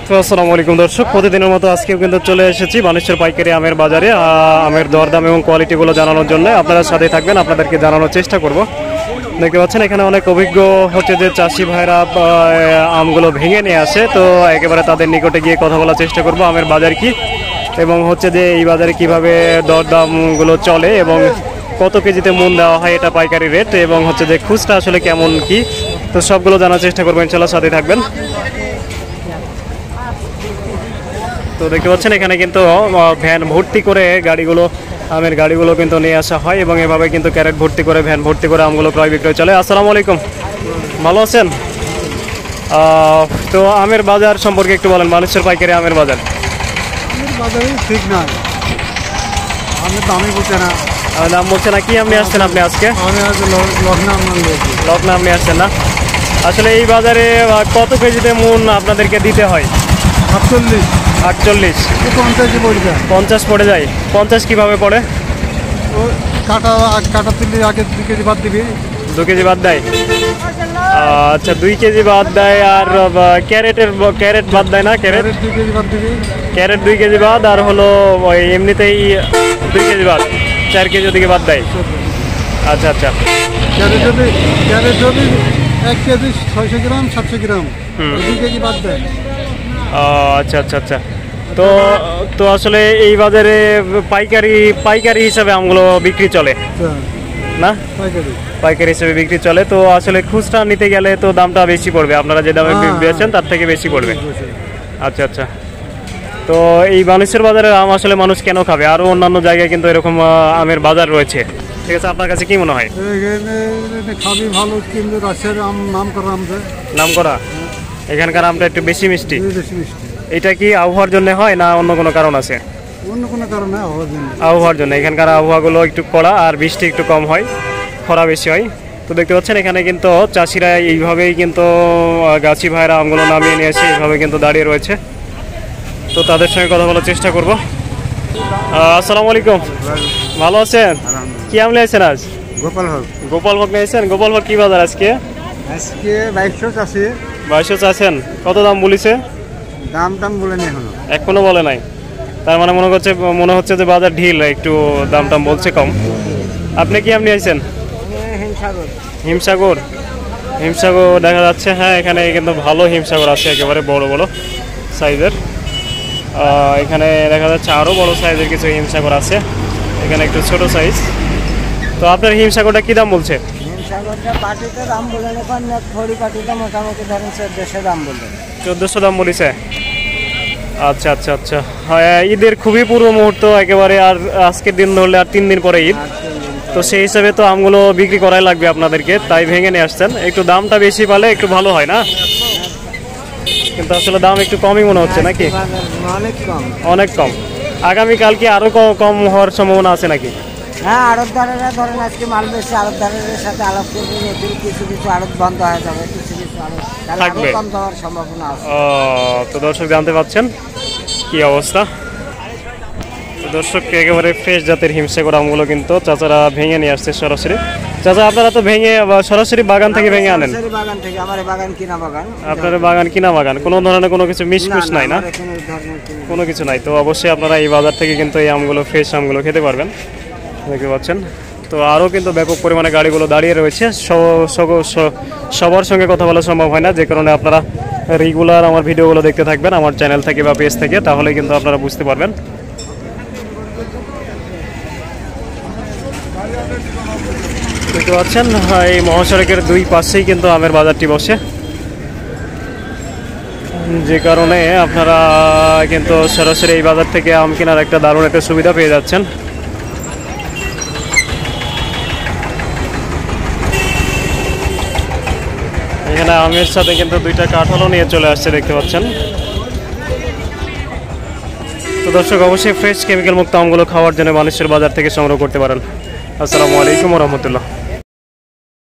তো আসসালামু আলাইকুম দর্শক, প্রতিদিনের মতো আজকেও কিন্তু চলে এসেছি বানেশ্বর পাইকারি আমের বাজারে আমের দরদাম এবং কোয়ালিটিগুলো জানানোর জন্য। আপনারা সাথে থাকবেন, আপনাদেরকে জানানোর চেষ্টা করব। দেখতে পাচ্ছেন এখানে অনেক অভিজ্ঞ হচ্ছে যে চাষি ভাইরা আমগুলো ভেঙে নিয়ে আসে, তো একেবারে তাদের নিকটে গিয়ে কথা বলার চেষ্টা করব আমের বাজার কি এবং হচ্ছে যে এই বাজারে কিভাবে দরদামগুলো চলে এবং কত কেজিতে মন দেওয়া হয়, এটা পাইকারি রেট, এবং হচ্ছে যে খুচরা আসলে কেমন কি, তো সবগুলো জানার চেষ্টা করবো ইনশাল্লাহ, সাথে থাকবেন। তো দেখতে পাচ্ছেন এখানে কিন্তু ভ্যান ভর্তি করে আমের গাড়িগুলো কিন্তু নিয়ে আসা হয় এবং এভাবে কিন্তু ক্যারেট ভর্তি করে ভ্যান ভর্তি করে আমগুলো ক্রয় বিক্রয় চলে। আসসালামু আলাইকুম, ভালো আছেন? তো আমের বাজার সম্পর্কে একটু বলেন, বানেশ্বর পাইকারি আমের বাজার। ঠিক না, আমি দামই বলছে না, দাম বলছে না। কি আম নিয়ে আসছেন আপনি আজকে? লকনা আম নিয়ে আসছেন না? আসলে এই বাজারে কত কেজিতে মন আপনাদেরকে দিতে হয়? 48। 50 পড়ে যায়। 50 কিভাবে পড়ে? কাটা তুললে আগে 2 কেজি বাদ দিবি। 2 কেজি বাদ দেয়? আচ্ছা, 2 কেজি বাদ দেয়। আর ক্যারেট বাদ দেয় না? ক্যারেট 2 কেজি বাদ দিবি। ক্যারেট 2 কেজি বাদ, আর হলো এমনিতেই 2 কেজি বাদ, 4 কেজি ওদিকে বাদ দেয়। আচ্ছা আচ্ছা, ক্যারেট যদি 1 কেজি 600 গ্রাম 700 গ্রাম 2 কেজি বাদ দেয়। আচ্ছা আচ্ছা আচ্ছা। তো আসলে এই বাজারে পাইকারি হিসাবে আমগুলো বিক্রি চলে না? পাইকারি হিসেবে বিক্রি চলে। তো আসলে খুচরা নিতে গেলে তো দামটা বেশি পড়বে, আপনারা যে দামে বেচেন তার থেকে বেশি পড়বে। আচ্ছা আচ্ছা। তো এই বানেশ্বর বাজারের আম আসলে মানুষ কেন খাবে? আরও অন্যান্য জায়গায় কিন্তু এরকম আমের বাজার রয়েছে, ঠিক আছে, আপনার কাছে কি মনে হয়? খাবি ভালো, কিন্তু রাজশাহীর আম নাম করা এখানকার আমটা একটু বেশি মিষ্টি। এটা কি আবহাওয়ার জন্য হয় না অন্য কোনো কারণ আছে? অন্য কোনো কারণে আবহাওয়ার জন্য। এখানকার আবহাওয়াগুলো একটু কড়া আর বৃষ্টি একটু কম হয়, খরা বেশি হয়। তো দেখতে পাচ্ছেন এখানে কিন্তু চাষিরা এইভাবেই কিন্তু গাছি ভাইরা আমগুলো নামিয়ে নিয়ে এসে এইভাবে কিন্তু দাঁড়িয়ে রয়েছে। তো তাদের সঙ্গে কথা বলার চেষ্টা করব। আসসালামু আলাইকুম, ভালো আছেন? কি আম নিয়েছেন আজ? গোপালভোগ নিয়েছেন। গোপালভোগ কি বাজার আজকে? 2200 চাচ্ছেন। কত দাম বলিছে? দাম বলেনি এখনো বলে নাই। তার মানে মনে হচ্ছে যে বাজার ঢিল, একটু দাম বলছে কম। আপনি কি আম নিয়েছেন? হিমসাগর দেখা যাচ্ছে। হ্যাঁ, এখানে কিন্তু ভালো হিমসাগর আছে, একেবারে বড় বড় সাইজের। এখানে দেখা যাচ্ছে আরও বড় সাইজের কিছু হিমসাগর আছে, এখানে একটু ছোট সাইজ। তো আপনার হিমসাগরটা কি দাম বলছে? হিমসাগরটা পাটিতে দাম বলেন, এখন খড়ি পাটিতে মোটামুটি ধরেন 1400 দাম বললেন। 1400 দাম বলিছে। আচ্ছা আচ্ছা আচ্ছা। হ্যাঁ, ঈদের খুবই পূর্ব মুহূর্ত একেবারে, আর আজকের দিন ধরলে আর 3 দিন পরে ঈদ। তো সেই হিসাবে তো আমগুলো বিক্রি করাই লাগবে আপনাদেরকে, তাই ভেঙে নিয়ে আসছেন। একটু দামটা বেশি পালে একটু ভালো হয় না? কিন্তু আসলে দাম একটু কমই মনে হচ্ছে নাকি? অনেক কম। আগামীকাল কি আরো কম হওয়ার সম্ভাবনা আছে নাকি? হ্যাঁ, আড়তদারেরা ধরেন আজকে মাল বেশি, আড়তদারের সাথে আলাপ করবে, কিছু আড়ত বন্ধ হয়ে যাবে, কিছু আড়ত থাকবে, কম হওয়ার সম্ভাবনা আছে। তো দর্শক জানতে পাচ্ছেন কি অবস্থা। দর্শক একেবারে ফ্রেশ জাতের হিমসাগর আমগুলো কিন্তু চাচারা ভেঙে নিয়ে আসছে সরাসরি। চাচা, আপনারা তো ভেঙে সরাসরি বাগান থেকে ভেঙে আনেন? বাগান থেকে। আমার বাগান কিনা বাগান। আপনার বাগান কিনা বাগান, কোনো ধরনের কোনো কিছু মিশকুশ নাই না? কোনো কিছু নাই। তো অবশ্যই আপনারা এই বাজার থেকে কিন্তু এই আমগুলো, ফ্রেশ আমগুলো খেতে পারবেন। দেখতে পাচ্ছেন। তো আরও কিন্তু ব্যাপক পরিমাণে গাড়িগুলো দাঁড়িয়ে রয়েছে। সবার সঙ্গে কথা বলা সম্ভব হয় না, যে কারণে আপনারা রেগুলার আমার ভিডিওগুলো দেখতে থাকবেন আমার চ্যানেল থেকে বা পেজ থেকে, তাহলে কিন্তু আপনারা বুঝতে পারবেন। দেখতে পাচ্ছেন এই মহাসড়কের 2 পাশেই কিন্তু আমের বাজারটি বসে, যে কারণে আপনারা কিন্তু সরাসরি এই বাজার থেকে আম কেনার একটা দারুণ একটা সুবিধা পেয়ে যাচ্ছেন। এখানে আমের সাথে কিন্তু 2টা কাঁঠালও নিয়ে চলে আসছে, দেখতে পাচ্ছেন। তো দর্শক, অবশ্যই ফ্রেশ কেমিক্যাল মুক্ত আমগুলো খাওয়ার জন্য বানেশ্বর বাজার থেকে সংগ্রহ করতে পারেন। আসসালামু আলাইকুম ওয়া রাহমাতুল্লাহ।